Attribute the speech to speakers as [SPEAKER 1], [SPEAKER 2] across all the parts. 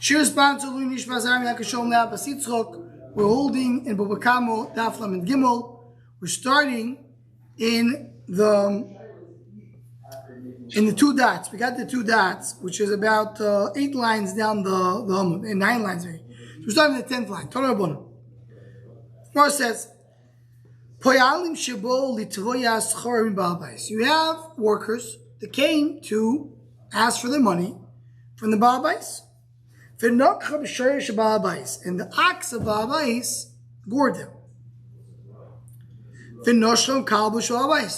[SPEAKER 1] Shir sponsor Lunish Mazar Yakashom Lab Basitzchok. We're holding in Bubakamo Daflam and Gimel. We're starting in the two dots. We got the two dots, which is about 8 lines down the Amud, and 9 lines. So we're starting the 10th line. Torah Rabbanu. Gemara says, Poyalim Shebo Litvoya Schorim Ba'abais. You have workers that came to ask for their money from the Ba'abais. And the ox of Ba'abais gored them.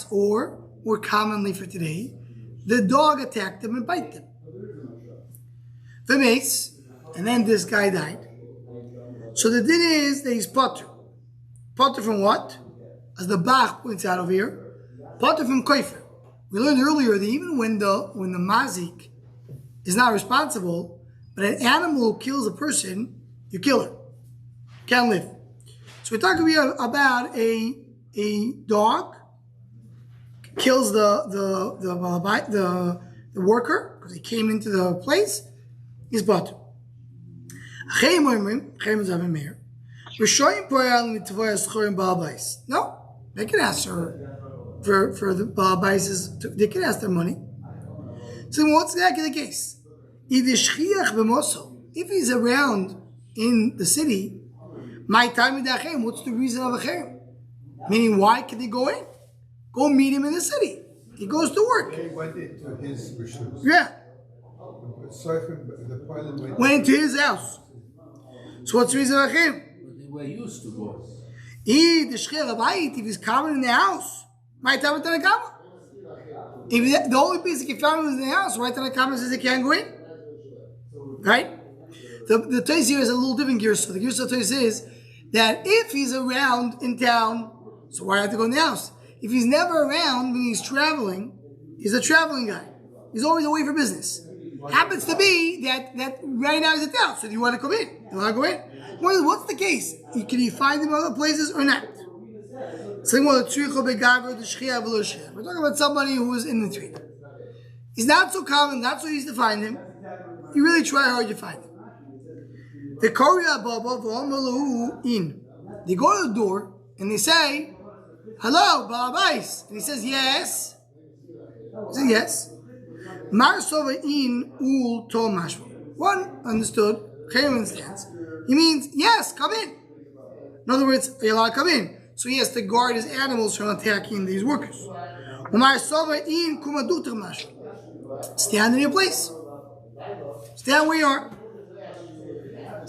[SPEAKER 1] Or, more commonly for today, the dog attacked them and bite them. And then this guy died. So the din is that he's potter. Potter from what? As the Bach points out over here, potter from koifer. We learned earlier that even when the mazik is not responsible, but an animal who kills a person, you kill her. Can't live. So we're talking here about a dog kills the worker because he came into the place. He's bought. No, they can ask for the Ba'abais. They can ask their money. So what's exactly the case? If he's around in the city, what's the reason of a cherem? Meaning, why can they go in? Go meet him in the city. He goes to work.
[SPEAKER 2] He went into his rishus.
[SPEAKER 1] Yeah.
[SPEAKER 2] The
[SPEAKER 1] went into his house. So what's the reason of a cherem?
[SPEAKER 3] They were used to go.
[SPEAKER 1] If he's common in the house, if the only place he can find was in the house, right? Then the comment says he can't go in. Right? The Tais here is a little different gear. So the gear Tais is that if he's around in town, so why do I have to go in the house? If he's never around when he's traveling, he's a traveling guy. He's always away for business. Happens to be that right now he's in town. So do you want to come in? Do you want to go in? What's the case? Can you find him in other places or not? We're talking about somebody who is in the tree. He's not so common, not so easy to find him. You really try hard to find him. They go to the door and they say, "Hello, Ba'abais." And he says, "Yes." He says, "Yes." One understood. Chaim understands. He means, "Yes, come in." In other words, are you allowed to come in? So he has to guard his animals from attacking these workers. Stand in your place. Stand where you are.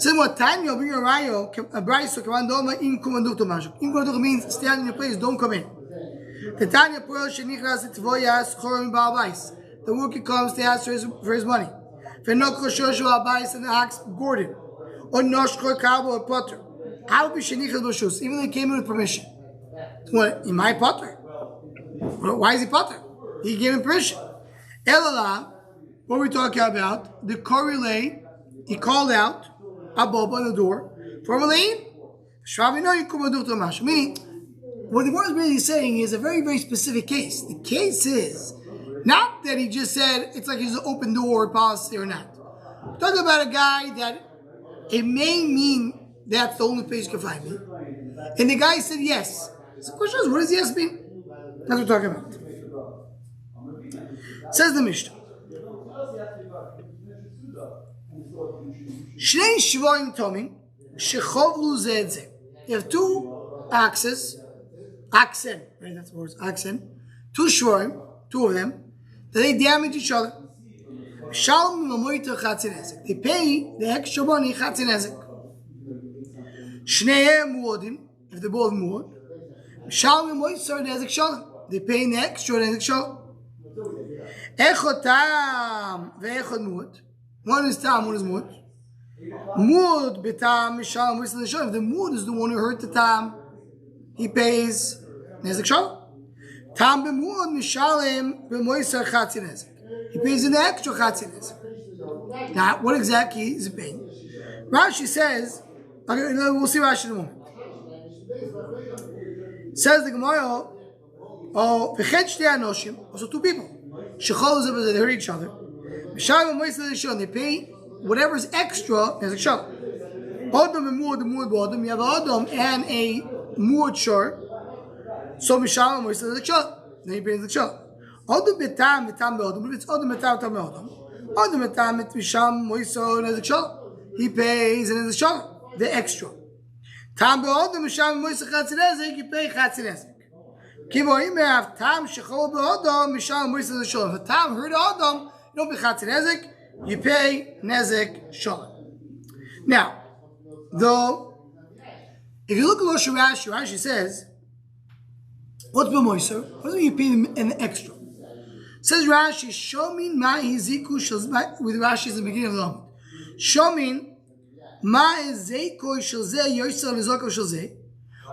[SPEAKER 1] What time you'll bring a rayo, a brayso, kamandoma in kumanduto mashuk. In kumanduto means stand in your place, don't come in. The Tanya Puel Shenichras Tvoyas Chorim Ba'abais. The worker comes to ask for his money. Fenokro Shoshu Abais and the ox Gordon. Or Noshko Kabo or Potter. How be Shenichras Boshus? Even though he came in with permission. What? In my Potter? Why is he Potter? He gave him permission. Elala, what are we talking about? The correlate, he called out Aboba on the door. Formally, meaning, what the word is really saying is a very, very specific case. The case is not that he just said it's like he's an open door policy or not. We're talking about a guy that it may mean that's the only place you can find me. And the guy said yes. So the question is, what does yes mean? That's what we're talking about. Says the Mishnah. Shnei shvoim tomim shechovlu ze et ze. You have 2 oxen, right? That's the word, oxen. 2 shvoim, 2 of them, that they damage each other. Shalom mamoyto chatzin ezek. They pay the extra money chatzin ezek. Shneim muodim, if they're both muod. Shalom mamoyto ezek shalom. They pay the extra ezek shalom. Echot tam ve'echot muod. One is tam, one is muod. Muod betam mishalom v'isal shalom. If the muod is the one who hurt the tam, he pays nezek shalom. Tam b'muod mishalom b'moisar chatzin nezek. He pays an extra chatzin nezek. Now, what exactly is he paying? Rashi says, okay, we'll see Rashi in a moment. Says the Gemara, oh, v'chet shtei anoshim, also 2 people. Shechol zeh, they hurt each other. Mishalom b'moisar shalom. They pay whatever is extra is a shalom. Adam and muad, you have Adam and a muad shor. So Mishalom is the shalom. Then he pays the shalom. Adam betam be'adam. But if it's Adam betam be'adam, Adam betam Mishalom moiso as a shalom. He pays and as a shalom the extra. Tam be'adam Mishalom moiso chatzirezek. You pay chatzirezek. Kibo you may have tam shechol be'adam Mishalom moiso as a shalom. If tam hurt Adam, you don't pay chatzirezek. You pay nezek shalom. Now, though, if you look at Rashi, Rashi says, what's b'moiser? What does it mean you pay an extra? Says Rashi, Shomin ma hiziku with Rashi is the beginning of the Amud. Shomin ma hiziku shalzeh yoysa v'zoko shalzeh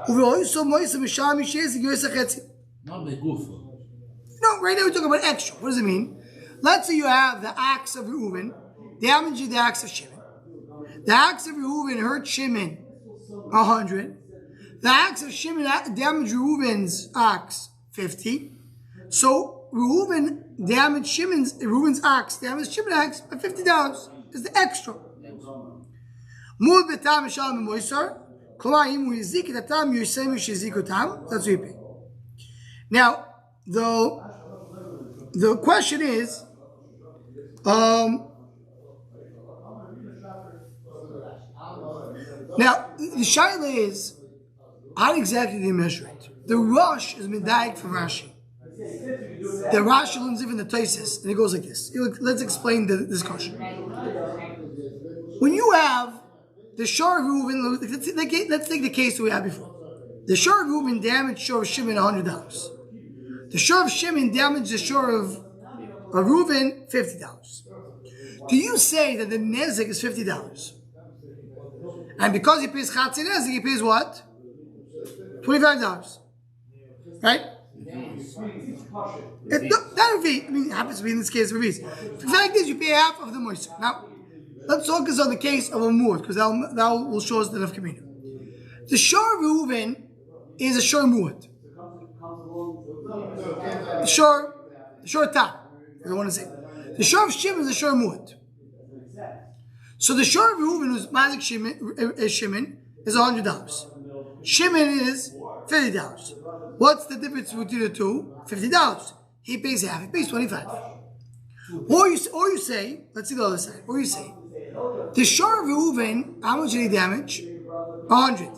[SPEAKER 1] uveoyso moisa b'sham yishez yoysa chetzi.
[SPEAKER 3] Not the gufa.
[SPEAKER 1] No, right now we're talking about extra. What does it mean? Let's say you have the axe of Reuven damaging the axe of Shimon. The axe of Reuven hurt Shimon 100. The axe of Shimon damaged Reuven's ox 50. So Reuven damaged Reuven's ox damaged Shimon's ox by $50. It's the extra. Mud betam shalom moisar. That's what you pay. Now, the question is, now the shaila is, how exactly do you measure it? The Rosh is medayik from Rashi. The Rashi learns even the Taisis, and it goes like this. Let's explain this question. When you have the Shor of Reuven, let's take the case that we had before. The Shor of Reuven damaged Shor of Shimon $100. The Shor of Shimon damaged the Shor of Reuven $50. Do you say that the Nezek is $50? And because he pays Chatzir Nezek, he pays what? $25. Right? That would be, it happens to be in this case of The fact is, you pay half of the moisture. Now, let's focus on the case of a muad, because that will show us the Naf Kamina. The Shor of Reuven is a Shor muad. The Shor Tam, I want to say. The Shor of Shimon is a Shor muad. So the Shor of Reuven, who's Mazik Shimon, is $100. Shimon is $50. What's the difference between the two? $50. He pays half. He pays $25. Or you say, let's see the other side. Or you say, the Shor of Reuven, how much did he damage? 100.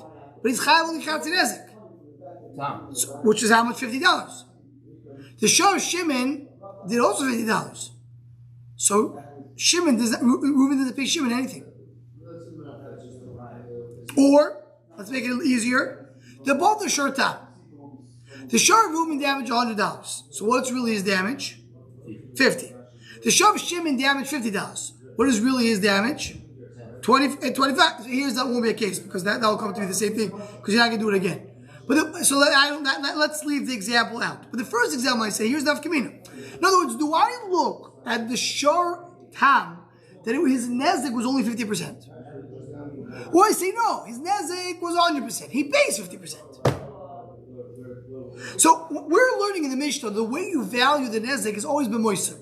[SPEAKER 1] But he's chayav only Chatzir Nezek, which is how much? $50. The Shor of Shimon did also $50. So Reuven doesn't pay Shimon anything. Or let's make it easier. They're both the Shor Tam. The Shor of Reuven damaged $100. So what's really his damage? 50. The Shor of Shimon damaged $50. What is really his damage? 25. So here's that won't be a case, because that will come to be the same thing, because you're not going to do it again. But let's leave the example out. But the first example I say, here's Naf Kamina. In other words, do I look at the Shor Tam that his Nezek was only 50%? Or I say, no, his Nezek was 100%. He pays 50%. So we're learning in the Mishnah, the way you value the Nezek has always been moiser.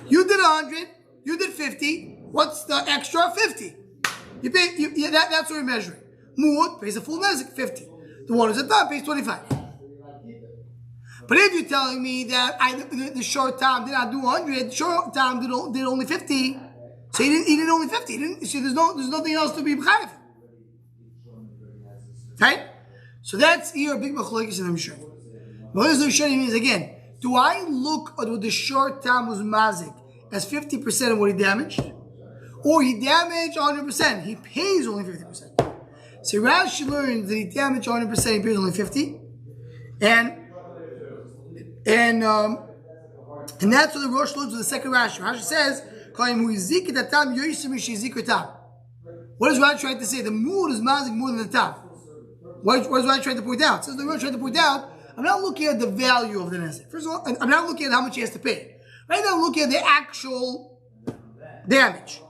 [SPEAKER 1] You did 100, you did 50. What's the extra? 50. You pay. That's what we're measuring. Muad pays a full Nezek, 50. The one who's at top pays 25. But if you're telling me that the short time did not do 100, short time did only 50, so he did only 50. There's nothing else to be b'chayav. Right? So that's here a big machlokes in the Mishnah. What does the Mishnah means again? Do I look at what the short time was mazik as 50% of what he damaged? Or he damaged 100%, he pays only 50%. So Rashi learns that he damaged 100%, he pays only 50. And that's what the Rosh learns with the second Rashi. Rashi says, what is Rashi trying to say? The mood is mazik more than the tam. What is Rashi trying to point out? Says the Rosh trying to point out, I'm not looking at the value of the nezek. First of all, I'm not looking at how much he has to pay. Right now I'm looking at the actual damage.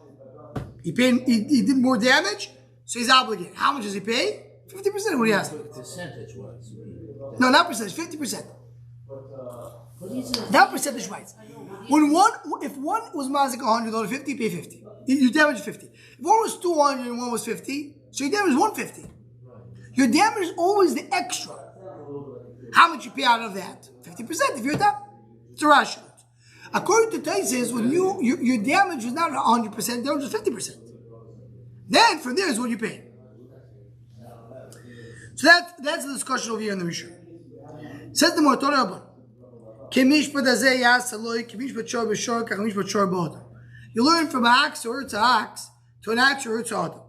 [SPEAKER 1] He did more damage, so he's obligated. How much does he pay? 50% of what he has to pay.
[SPEAKER 3] Percentage-wise.
[SPEAKER 1] No, not percentage, 50%. Not percentage-wise. If one was mazik $100, 50, pay 50. You damaged 50. If one was 200 and one was 50, so your damage is 150. Your damage is always the extra. How much you pay out of that? 50% if you're down. It's a Rashi. According to Taisis, when your damage was not 100%, damage was 50%. Then from there is what you pay. So that's the discussion over here in the Mishnah. Says the Morton Rabban. You learn from an ox or to ox to an ox or to adam.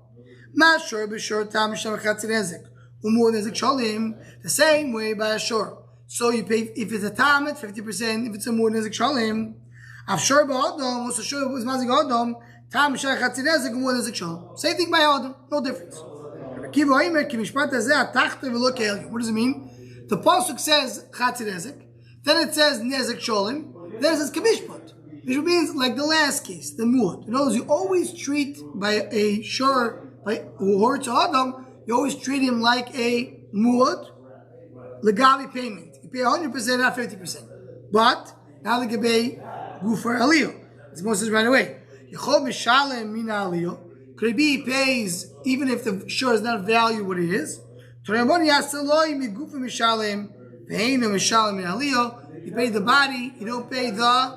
[SPEAKER 1] The same way by a shore. So you pay, if it's a tam, it's 50%. If it's a more nezik shalim, afshor ba'adam, also shor was mazik adam, tam shar chatzi nezik, more nezik shalim. Same thing by adam, no difference. What does it mean? The pasuk says chatzi nezik, then it says nezik shalim, then it says kemishpat, which means like the last case, the muad. In other words, you always treat by a shor, by who hurts adam, you always treat him like a muad, legavi payment. You pay 100%, not 50%. But now the Gabe go for Aliyah. As Moses right away. Could it be he pays even if the shore is not value what it is? You pay the body, you don't pay the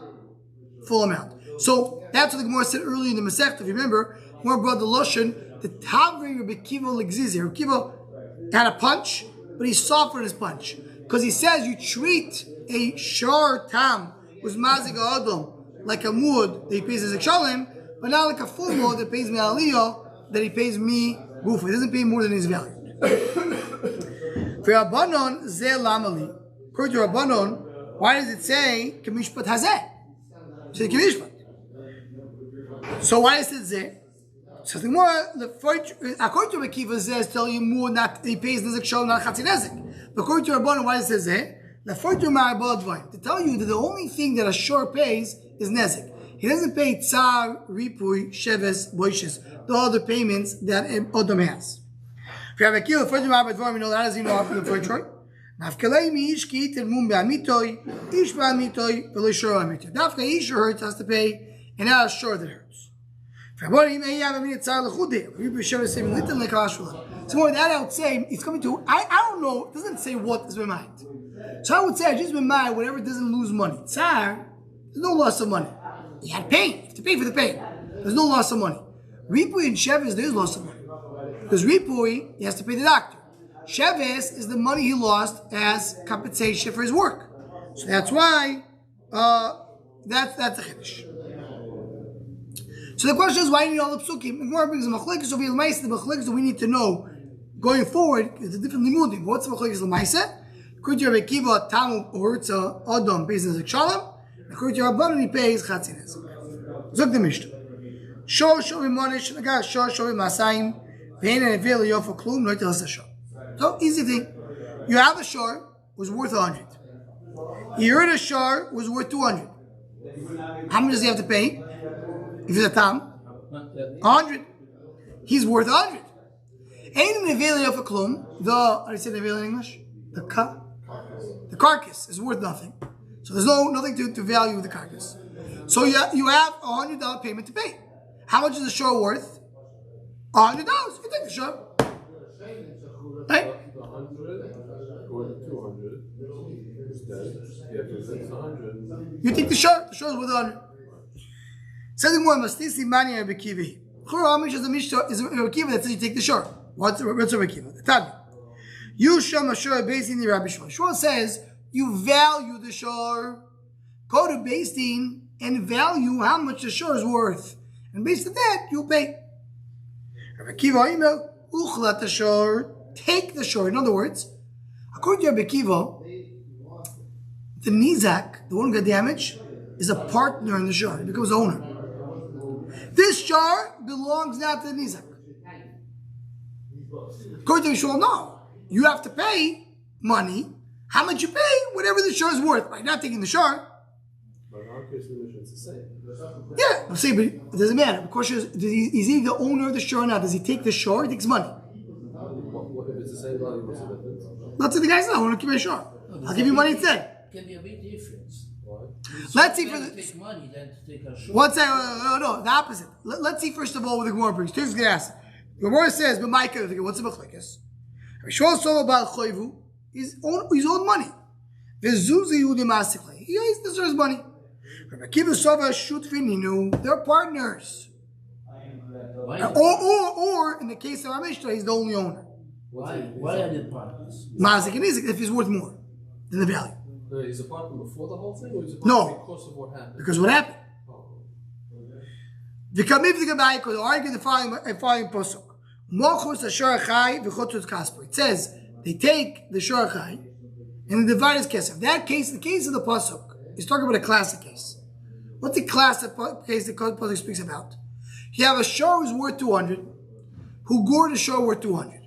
[SPEAKER 1] full amount. So that's what the Gemara said earlier in the Masechta. If you remember, Gemara brought the Lashon, the Tavri Rabbi Kiva Legzizi. Rabbi Kiva had a punch, but he softened his punch. Because he says you treat a shor tam who's mazik adam like a mud that he pays as a shalem, but not like a full mud that pays me aliyah that he pays me gufa. He doesn't pay more than his value. For Rabbanon ze lamali. According to Rabbanon, why does it say kemishpat hazeh? It says kemishpat. So why is it ze? So the more according to Rekiva says tell you more not he pays nezik shalom not chatzi nezik. But according to Rabbanon, why it says that? To tell you that the only thing that a shor pays is nezik. He doesn't pay tsar, ripui, sheves, boishes, the other payments that Odom has. If you have a kill, first of all, we know that as you know after the first choice. Nafkalei mi ish ki termum be'amitoi, ish be'amitoi, v'lo shor amitoi. Dafka ish hurts has to pay, and not a shor that hurts. So more than that, I would say it's coming to. I don't know. It doesn't say what is mind. So I would say I just mind whatever doesn't lose money. Tsar, there's no loss of money. You had pain. You have to pay for the pain. There's no loss of money. Ripui and Sheves, there's loss of money. Because Ripui, he has to pay the doctor. Sheves is the money he lost as compensation for his work. So that's why that's a chiddush. So the question is, why do you need all the psukim? The Gemara brings a machlekes over the machlekes that we need to know going forward. It's a different limudim. What's the machlekes l'maisa? According to Rabbi Kiva, tamu orutza adam pays nezik shalom. According to Rabbanon, he pays chatzi nezik. Zok the Mishnah. Shor shovim monish nagas shor shovim masayim ve'en nevil yofa klum no yitel shor. So easy thing. You have a shor was worth 100. You heard a shor was worth 200. How much does he have to pay? If it's a tam, 100. He's worth 100. Ain't neveli of a klum. How do you say neveli in English? The carcass is worth nothing. So there's nothing to value the carcass. So you have $100 payment to pay. How much is the shore worth? $100. You take the shore. Right? You take the shore. The shore is worth 100. Something more mastisi mani Rabbi Kiva. Churamish is a mishnah is Rabbi Kiva that says you take the shore. What's Rabbi Kiva? The Tanya. You sham ashur based in the Rabbi Shmuel. Shmuel says you value the shore. Go to Beis Din and value how much the shore is worth, and based on that you'll pay. Rabbi Kiva email uchlat the shore. Take the shore. In other words, according to Rabbi Kiva, the nizak, the one who got damaged, is a partner in the shore. He becomes the owner. This shor belongs now to the nizak. According to Yeshua, no. You have to pay money. How much you pay? Whatever the shor is worth. By not taking the shor.
[SPEAKER 4] But in our case, it's the same.
[SPEAKER 1] Yeah, I'm saying, but it doesn't matter. The question is he the owner of the shor or not? Does he take the shor? He takes money.
[SPEAKER 4] What if it's the same value? What's the difference?
[SPEAKER 1] Not to the guy's not. I want to keep my shor. I'll give you money instead.
[SPEAKER 3] Can be a big difference.
[SPEAKER 4] Why?
[SPEAKER 1] Let's see for the...
[SPEAKER 3] Take money than to take a short.
[SPEAKER 1] One second, no, the opposite. Let's see first of all what the Gemara brings. Here's the ask. The Gemara says, "But Micah, what's the machlekes? Rishon Solo Bal Choivu, his own money. Vezuzi Yudi Masikle. He deserves money. Rabbi Kiva Sova Shutfininu. They're partners. Or in the case of our Mishnah, he's the only owner.
[SPEAKER 3] Why are they partners?
[SPEAKER 1] Mazik and Izik, if he's worth more than the value.
[SPEAKER 4] He's a partner before the whole thing, or he's a
[SPEAKER 1] No.
[SPEAKER 4] partner because of what happened?
[SPEAKER 1] Because what happened?
[SPEAKER 4] Oh.
[SPEAKER 1] The Kamif the Gabai could argue the following posuk. Mochus Asharachai v'chotzut kasper. It says they take the Sharachai and they divide his kesef. That case, the case of the pasuk, is talking about a classic case. What's the classic case the pasuk speaks about? You have a shor who's worth 200, who gored a shor worth 200.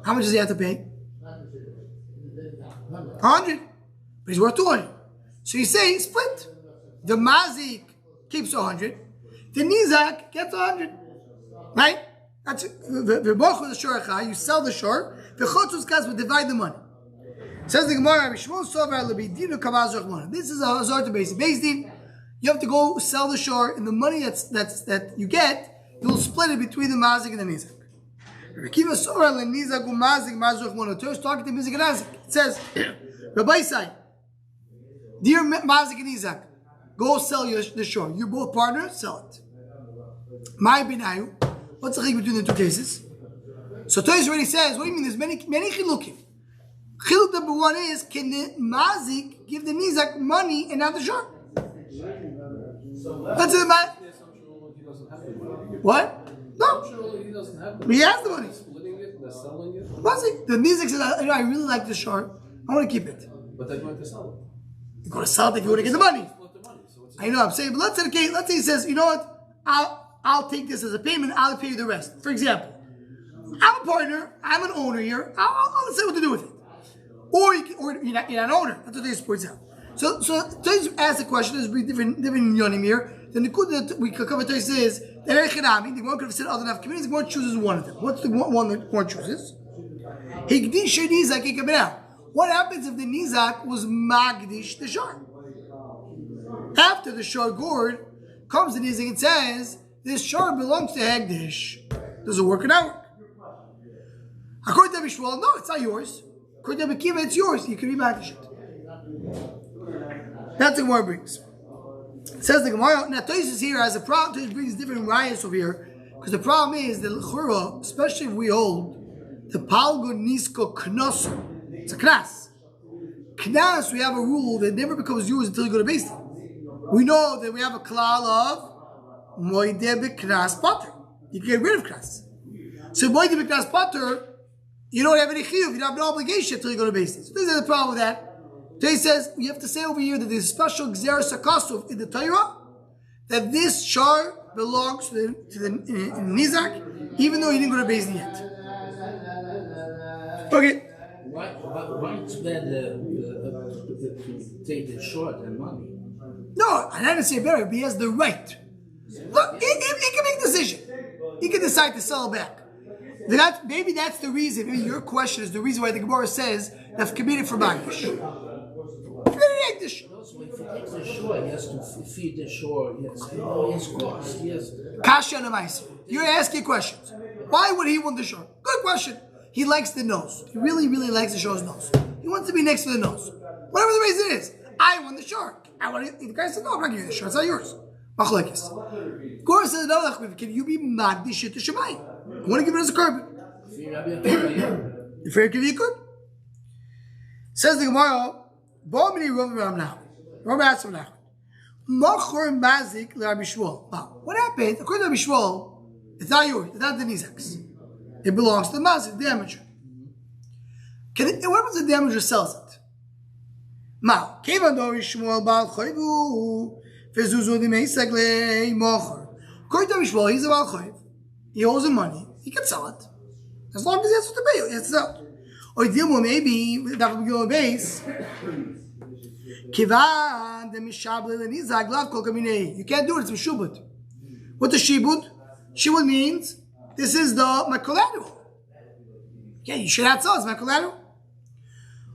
[SPEAKER 1] How much does he have to pay? 100. But he's worth 200. So you say split. The mazik keeps 100. The nizak gets 100. Right? That's the bochu the shor. You sell the shor. The chotzus kas will divide the money. Says the Gemara, this is a hazard to Beis Din. Beis Din, you have to go sell the shor, and the money that you get, you'll split it between the mazik and the nizak. It's talking to Mizik and Nazik. It says, Rabbi Isai, dear Mazik and Nizak, go sell the shore. You're both partners, sell it. My binayu. What's the chiluk between the two cases? So Toys already says, what do you mean? There's many chilukim. Chiluk number one is, can the Mazik give the Nizak money and not the shore? That's it. What? No.
[SPEAKER 4] He doesn't have
[SPEAKER 1] He has the money.
[SPEAKER 4] splitting it, they're selling it,
[SPEAKER 1] Mazik, the Nizak says, I really like the shore. I want to keep it.
[SPEAKER 4] but they're going to sell it.
[SPEAKER 1] You're going to sell it if you want to get the money.
[SPEAKER 4] Split the money. So it's
[SPEAKER 1] I know, I'm saying, but let's say he says, you know what, I'll take this as a payment, I'll pay you the rest. For example, I'm a partner, I'm an owner here, I'll say what to do with it. Or you're not an owner. That's what this points out. So Toys ask the question, there's different yonim here. Then the good that we could cover Toys is that the one could have said other enough communities, one chooses one of them. What's the one that one chooses? What happens if the Nizak was Magdish the Shor? After the Shor gored, comes the Nizak and says, this Shor belongs to Hagdish. Does it work or not work? According to Bishwal, no, it's not yours. According to Bekiva, it's yours. You can be Magdish it. That's the Gemara brings. It says the Gemara, now Tosis here has a problem. Tosis brings different riots over here. Because the problem is that L'chura, especially if we hold the Palgo Nisko Knosser, it's a knas. Knas, we have a rule that never becomes yours until you go to Beis Din. We know that we have a klal of Moide B'Knas Potter. You can get rid of knas. So Moide B'Knas Potter, you don't have any chiyuv, you don't have no obligation until you go to Beis Din. So this is the problem with that. So he says, we have to say over here that there's a special Gzeres HaKasuv in the Torah, that this shar belongs to the Nizak, even though he didn't go to Beis Din yet. Okay.
[SPEAKER 3] Why it's better to take the short and money?
[SPEAKER 1] No, I didn't say better, but he has the right. Look, he can make a decision. He can decide to sell back. Maybe that's the reason. Maybe your question is the reason why the Gemara says that's committed for Magish.
[SPEAKER 3] Also, if he takes the shore, he has to feed the shore. Yes, he has cost. Yes.
[SPEAKER 1] Kasha and Amais. You're asking questions. Why would he want the shore? Good question. He likes the nose. He really, really likes the shore's nose. He wants to be next to the nose. Whatever the reason is, I want the shore. The guy said, no, I'm not giving you the shore. It's not yours. Machlekes. Gor says, no, can you be magdish to Shemayim? I want to give it as a carbon. If you could. Says the Gemara, Bo mini Rav now. Rav asked now. Machor mazik leRabbi Shmuel. What happened? According to Rabbi Shmuel, it's not yours. It's not the Nizak's. It belongs to the mazik, the damager. What happens if the damager sells it? Ma, Kevan Dori Shmuel Baal Choyvu Vezuzu Di Meisek Le Machor. According to Rabbi Shmuel, he's a Baal Choyv. He owes him money. He can sell it. As long as he has to pay, he has to sell it. Or deal with maybe that will go a base. Kivan the Mishabli the Nizak Lav Kol Kaminei. You can't do it, it's Mishubut. What does Shibut? Shibut means this is my collateral. Yeah, you should have sell it, it's my collateral.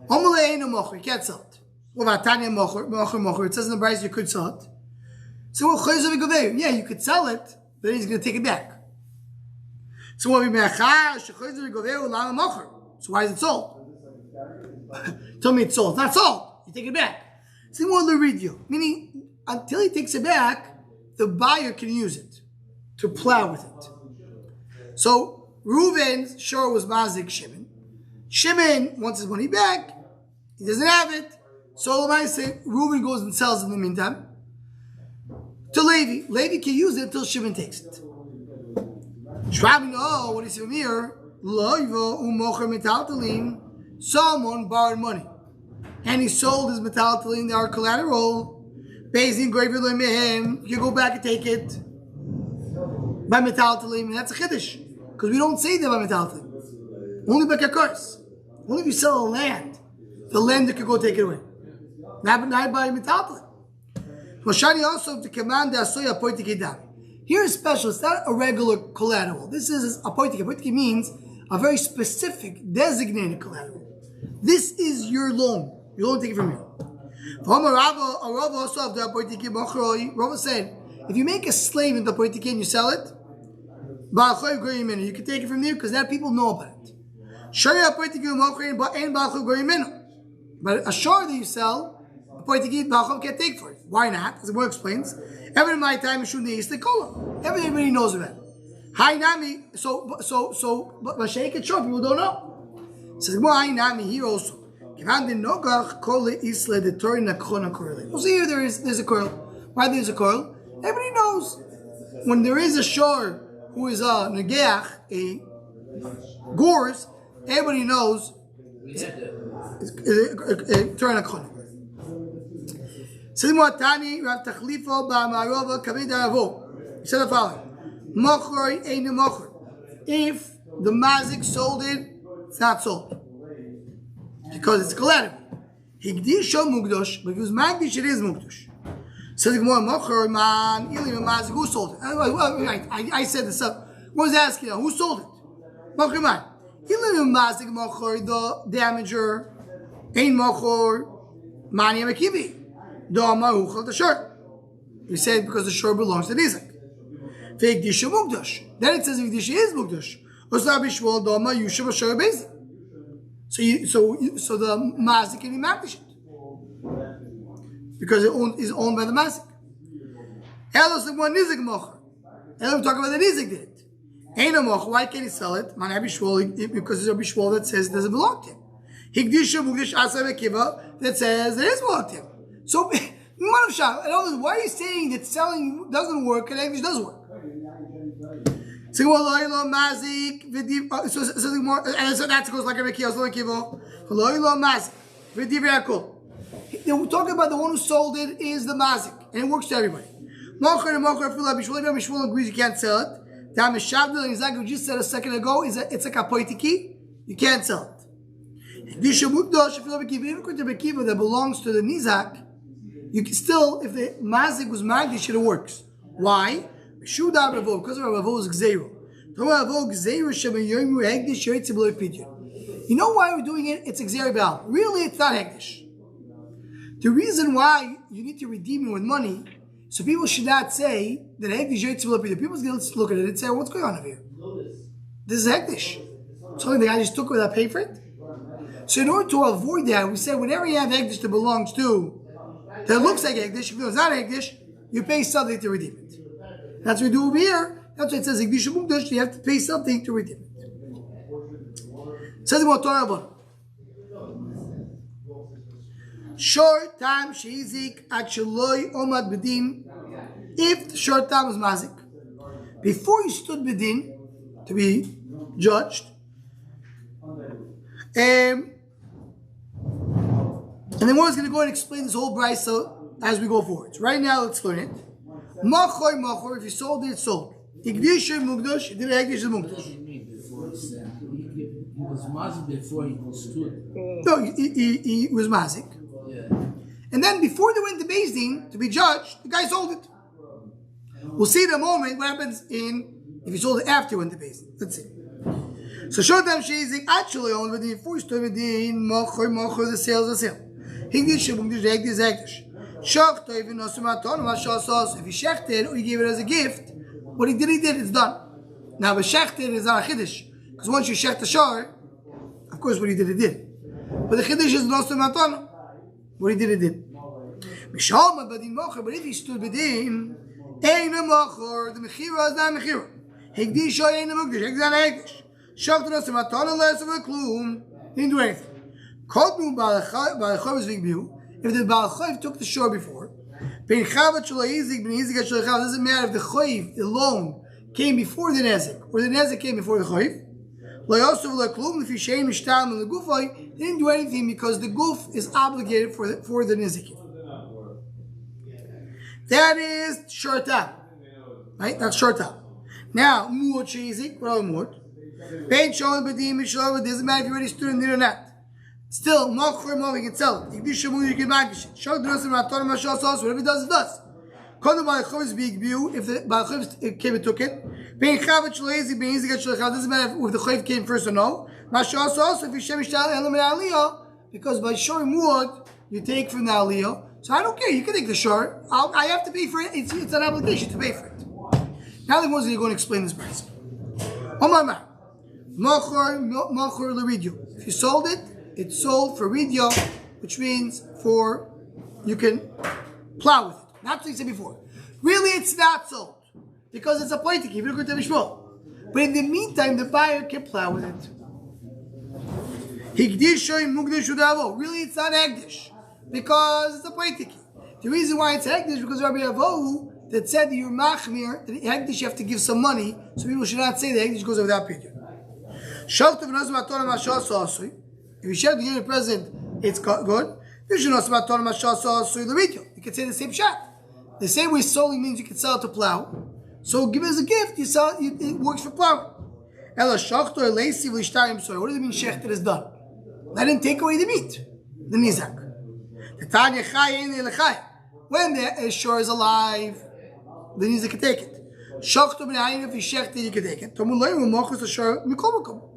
[SPEAKER 1] Homalei no mocher, you can't sell it. What about Tanya Mocher? It says in the Bryce you could sell it. So yeah, you could sell it, but then he's going to take it back. So what we so why is it sold? Tell me it's sold. It's not sold. You take it back. So what will read you? Meaning, until he takes it back, the buyer can use it to plow with it. So Reuven's shore was Mazik Shimon. Shimon wants his money back. He doesn't have it. So Reuven goes and sells it in the meantime to Levi. Levi can use it until Shimon takes it. Shrabi, no, what do you see from here? Someone borrowed money and he sold his metaltalin, they are collateral. Bezin him, you go back and take it by metaltalin, and that's a chiddush. Because we don't say that by metaltalin. Only by kakars. Only if you sell a land, the lender can go take it away. Not by metaltalin. Moshani also to command the asoya poitikidam. Here is special. It's not a regular collateral. This is a poitiki. Poitiki means a very specific, designated collateral. This is your loan. You don't take it from you. Rava said, if you make a slave into poitiki and you sell it, you can take it from you because that people know about it. But a shore that you sell, a poitiki can't take for it. Why not? As the word explains, every my time everybody knows about it. Hi Nami, but Mashiach and shore people don't know. Says Hi Nami here also. Also here there's a coil. Why there's a coil? Everybody knows when there is a shore who is a negeach, a gores, everybody knows it's turn a kona. Says Mu'atani Rav Tachlifo Ba'amarova Kamid Aravo. He said the following: Mochor ain't a mochor. If the mazik sold it, it's not sold because it's collateral. Higdisho mugdosh, but if it was magdish, it is mugdosh. Says the Gemara, mochor man ilim mazik. Who sold it? I said this up. What was asking? Who sold it? Mochor man ilim mazik mochor the damager ain't mochor mani mekivi. Do amaruchal the short. We said because the shore belongs to Nizak. Higdisho mugdosh. Then it says Higdish is mugdosh. Osabishwal do ama yushav shor basic. So the mazik can be magdish because it is owned by the mazik. Elos the one nizik mocher. Elos talk about the nizik did it. Ain't a mocher. Why can't he sell it? Man abishwol because there's a bishwol that says it doesn't belong to him. Higdisha mugdish asa mekiva that says it is belong to him. So why are you saying that selling doesn't work and English does work? So that goes like a Mekios, like Kivo. They were talking about the one who sold it is the mazik, and it works to everybody. Mishwal agrees you can't sell it. Tam Shabdil and exactly what you just said a second ago is it's like a poitiki, you can't sell it. Even according to Bekiva that belongs to the Nizak, you can still, if the mazik was magdish, it works. Why? Because of Ravo's Gzeiro. You know why we're doing it? It's Gzeiro Baal. Really, it's not Hegdish. The reason why you need to redeem it with money, so people should not say that Hegdish Yotzi B'lo Pidyon. People's going to look at it and say, what's going on over here? This is Hegdish. Something the guy just took without paying for it? So in order to avoid that, we say whenever you have Hegdish that belongs to, that looks like Hegdish, if it's not Hegdish, you pay something to redeem it. That's what we do over here. That's why it says Higdish Mugdash, you have to pay something to redeem it. It says about Torah about short time Sheizik actually Omad Bedin. If the short time was Mazik, before he stood Bedin to be judged, and then one is going to go and explain this whole brisa as we go forward. So right now, let's learn it. Machor, if you sold it, it's sold. Higdish Mugdash, it didn't Higdish Mugdash.
[SPEAKER 3] He was mazik before he stood.
[SPEAKER 1] No, he was mazik.
[SPEAKER 3] Yeah.
[SPEAKER 1] And then before they went to Beis Din to be judged, the guy sold it. We'll see in a moment what happens if he sold it after he went to Beis Din. Let's see. So short time Sheizik actually owned with the before he stood with the Machor, the sale is a sale. Higdish Mugdish Hegdish Hegdish. Shachta even Nosumaton Mashasas. If he shechted or he gave it as a gift, what he did, it's done. Now the shechted is not a chiddush. Because once you shecht the shar, of course what he did, he did. But the chiddush is Nosumaton. What he did, he did. Mishalma Badin Mocher, but if he stood within, Ein Mocher, the Mechira is not Mechira. Higdish Ein Mugdish, Hegdish not Hegdish. Shachta Nosumaton unless of a klum. He didn't do anything. If the Baal Chayv took the shore before, doesn't matter if the Chayv, the loan, came before the Nezik, or the Nezik came before the Chayv. He didn't do anything because the Guf is obligated for the Nezik. That is Shorta. Right? That's Shorta. Now, Muot Shezik, what are Muot? It doesn't matter if you already stood in there or not. Still, Machor Mo, we can sell it. You can manage it. Whatever it does, it does. If the Baal Chayv came and took it, doesn't matter if the Chayv came first or no. Because by Shor Muad, you take from the Aliyah. So I don't care, you can take the Shor. I have to pay for it. It's an obligation to pay for it. Now the ones that are going to explain this price. Machor l'ridyo. If you sold it, it's sold for ridyo, which means for you can plow with it. Not what you said before. Really, it's not sold because it's a platik. If you look at the mishmol, but in the meantime, the buyer can plow with it. Really, it's not hegdish because it's a platik. The reason why it's hegdish is because Rabbi Avohu that said that you're machmir, that hegdish you have to give some money, so people should not say that hegdish goes over that period. If you share the unit present, it's good. You can say the same shot. The same way solely means you can sell it to plow. So give it as a gift, you sell it, it works for plowing. What does it mean shechter is done? I didn't take away the meat, the nizak. When the shore is alive, the nizak can take it. If you shechter, you can take it.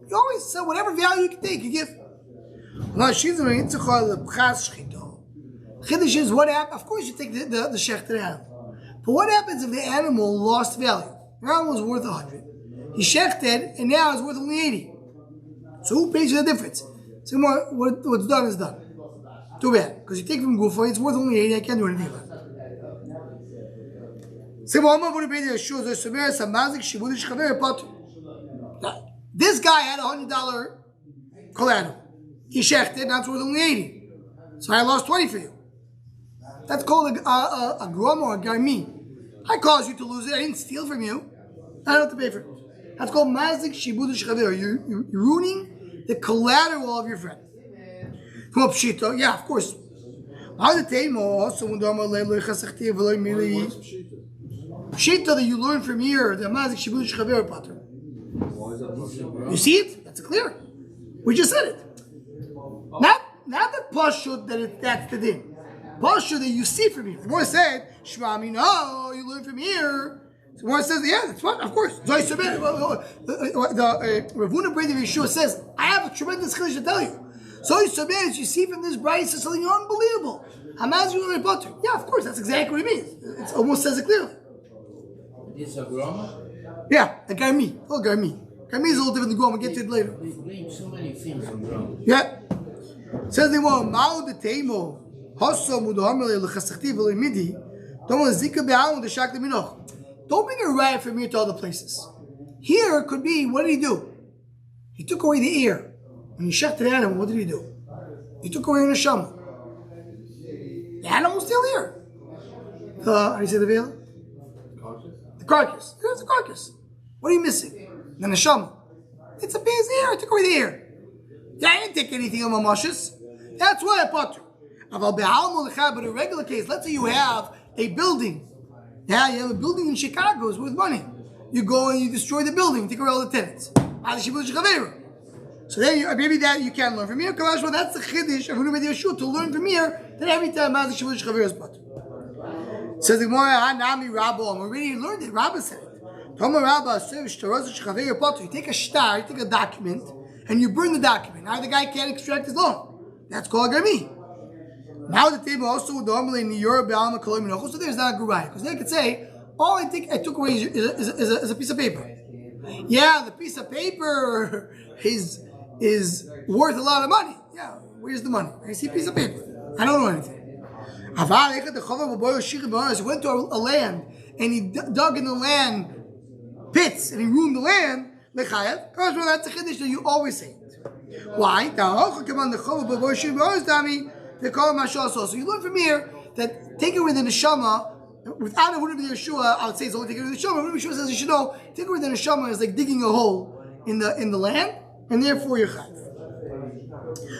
[SPEAKER 1] You always sell whatever value you can take, you give. Chiddush is what happens. Of course, you take the shechter animal. But what happens if the animal lost value? The animal was worth 100. He shechted, and now it's worth only 80. So who pays you the difference? So what's done is done. Too bad. Because you take from Gufa, it's worth only 80, I can't do anything about it. This guy had $100 collateral. He shechted, now it's worth only 80. So I lost 20 for you. That's called a grum or a garmi. I caused you to lose it. I didn't steal from you. I don't have to pay for it. That's called mazik shibudish chavir. You're ruining the collateral of your friend. Yeah, of course. Pshita that you learn from here, the mazik shibudish chavir pattern. You see it? That's clear. We just said it. Not the pashut that's the din. Pashut that you see from here. The more said, Shmami, no, you learn from here. The more says, yeah, that's fine, of course. The Ravuna Brady of Yeshua says, I have a tremendous chiddush to tell you. So you see from this brayso is something unbelievable. Hamaz you learn butter. Yeah, of course, that's exactly what it means. It almost says it clearly.
[SPEAKER 3] It's a grama?
[SPEAKER 1] Yeah, a garmi. Oh, garmi. Garmi is a little different than grama. We'll get to it later.
[SPEAKER 3] They blame so many things on grama.
[SPEAKER 1] Yeah. Says the one, Mao de Teimo, Hosso Mudohamele Lechasachti Velimidi, Tomo Zika Be'amu de Shak de Minoch. Don't bring a riot from here to other places. Here could be, what did he do? He took away the ear. When he shot the animal, what did he do? He took away the neshama. The animal's still here. How do you say the veil? The carcass. There's the carcass. What are you missing? The neshama. It's a piece ear. I took away the ear. Yeah, I didn't take anything on my mushes. That's why I bought you. But in a regular case, let's say you have a building. Yeah, you have a building in Chicago, it's worth money. You go and you destroy the building, take away all the tenants. So then maybe that you can learn from here. That's the chiddush of Yeshua, to learn from here that every time is bought. Says the Gemara, Hanami Rabbo, we already learned it. Rabba said it. You take a star, you take a document, and you burn the document. Now the guy can't extract his loan. That's called Gami. Now the table also normally in Europe, so there's not a good right because they could say all I took away is a piece of paper. Yeah, the piece of paper is worth a lot of money. Yeah, where's the money? I see a piece of paper. I don't know anything. He went to a land and he dug in the land pits and he ruined the land. That's a chiddush that you always say it. Why? So you learn from here that take away the neshama without it wouldn't be Yeshua. I would say it's only take away the neshama. But Yeshua says you should know take away the neshama is like digging a hole in the land, and therefore you're chayav.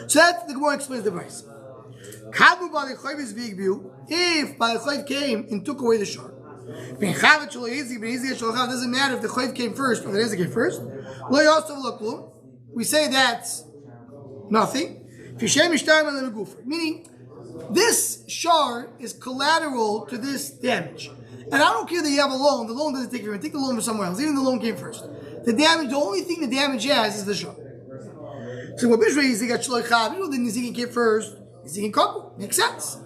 [SPEAKER 1] So that's the Gemara explains the price. If Bali Chayv came and took away the shor, doesn't matter if the Chayv came first or the Nezik came first. We say that's nothing. Meaning, this shor is collateral to this damage. And I don't care that you have a loan. The loan doesn't take you. Take the loan from somewhere else. Even the loan came first. The only thing the damage has is the shor. So what Bishra Yizik got Shaloi Chav, the Nizik came first. Nizik couple makes sense.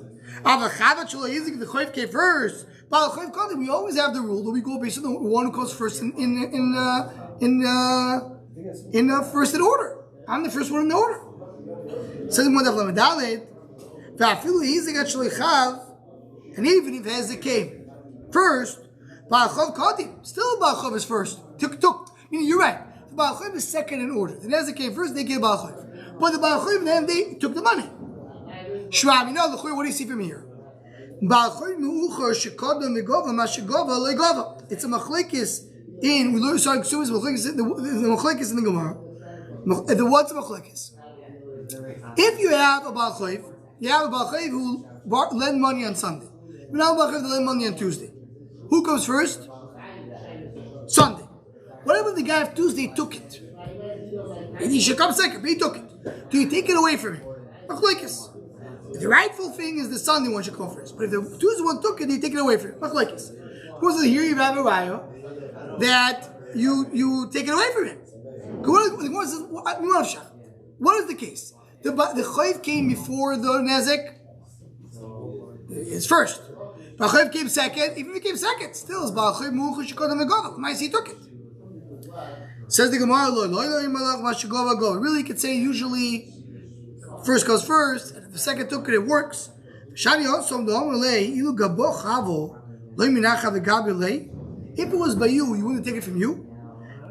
[SPEAKER 1] The Chayv came first. But the Chayv we always have the rule that we go based on the one who comes first in first in order. I'm the first one in the order. Says in Modav Lamed and even if Hezek came first, still Baal Chav is first. Took. Meaning you're right. The Baal Chav is second in order. The Hezek came first, they gave Baal Chav. But the Baal Chav then they took the money. Shrabi, no, what do you see from here? It's a machlekes in we learn sorry, the machlekes in the Gemara. The what's a machlekes? If you have a Baal Chav, you have a Baal Chav who lend money on Sunday. You have a Baal Chav who lend money on Tuesday. Who comes first? Sunday. Whatever the guy of Tuesday took it, and he should come second, but he took it. Do you take it away from him? Machlekes. The rightful thing is the Sunday one should come first. But if the Tuesday one took it, you take it away from him. Machlekes. Of course, here you have a raya that you take it away from him. What is the case? The Chayv came before the Nezek. It's first. Baal Chav came second. Even if he came second, still is Baal Chav Mu'uchu Shekodem Megava. Nice, he took it. Says the Gemara, really, you could say usually first goes first, and if the second took it, it works. If it was by you wouldn't take it from you.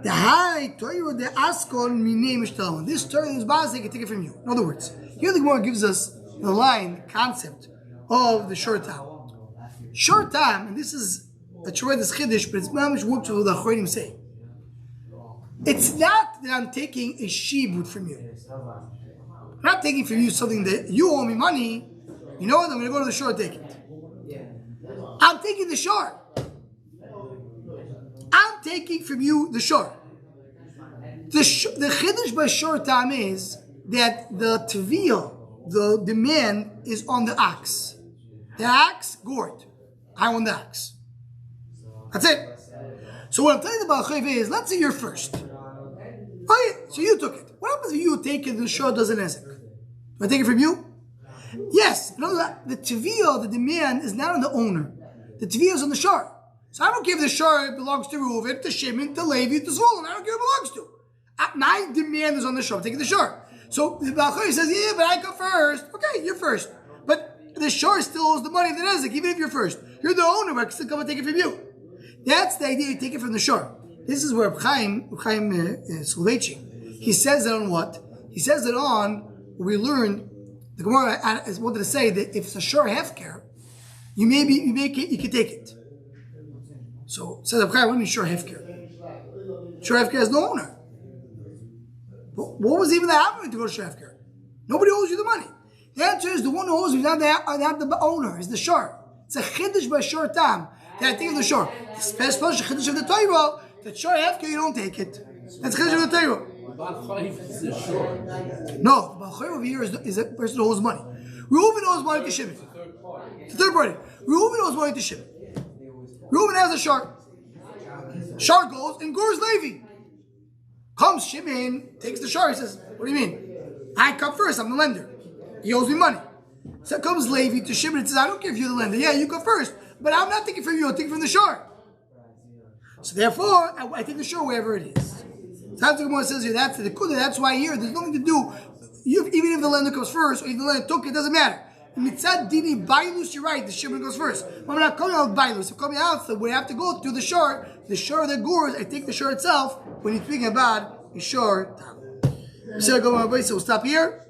[SPEAKER 1] The high Torah the Askon Minei Mishtalon. This Torah is Bazai can take it from you. In other words, here the Gemara gives us the line, the concept of the short time. Short time, and this is a tremendous chiddush, but it's mamish works with the Chodim say. It's not that I'm taking a shibud from you. I'm not taking from you something that you owe me money. You know what? I'm going to go to the shore and take it. I'm taking the shore. I'm taking from you the shore. The chiddush by short time is that the tviyah, the demand, is on the ox. The ox, gored. I want the ox. That's it. So what I'm telling the Baal Chav is, let's say you're first. Oh yeah, so you took it. What happens if you take it and the shor doesn't ezek? Do I take it from you? Yes. No, the tviyah, the demand, is not on the owner. The tviyah is on the shor. So I don't give the shor belongs to Reuven, to Shimon, to Levi, to Zvulun. I don't care who it belongs to. My demand is on the shor. I'm taking the shor. So the Baal Chav says, yeah, but I go first. Okay, you're first. But the shor still owes the money of the nezek, even if you're first. You're the owner, but I can still come and take it from you. That's the idea. You take it from the shore. This is where Chaim Soloveitchik, he says it on what? He says it on, we learned, the Gemara wanted to say that if it's a shore hefker, you can take it. So, says Chaim, what do you mean shore hefker? Shore hefker has no owner. But what was even the happening to go to shore hefker? Nobody owes you the money. The answer is the one who owes you, not the owner, is the shore. It's a chiddush by short time. That I take of the shore. The special chiddush of the Torah, that shore hefker, you don't take it. That's chiddush of the Torah. No, the Baal Chav over here is a person who owes money. Reuven owes money to Shimon. It's the third party. Reuven owes money to Shimon. Reuven has a shore. Shore goes and gores Levi. Comes Shimon, takes the shore. He says, "What do you mean? I come first. I'm the lender. He owes me money." So comes Levi to Shimon and says, I don't care if you're the lender. Yeah, you go first. But I'm not taking from you, I'm taking from the shore. So therefore, I take the shore wherever it is. So that's what the Gemara says here. That's the Kudah. That's why here, there's nothing to do. Even if the lender comes first, or if the lender took it, doesn't matter. Mitzad Dini Bailus, you're right, the Shimon goes first. But I'm not coming out Bailus. I'm coming out, so we have to go to the shore of the Gurs. I take the shore itself when you're speaking about a shore. So we'll stop here.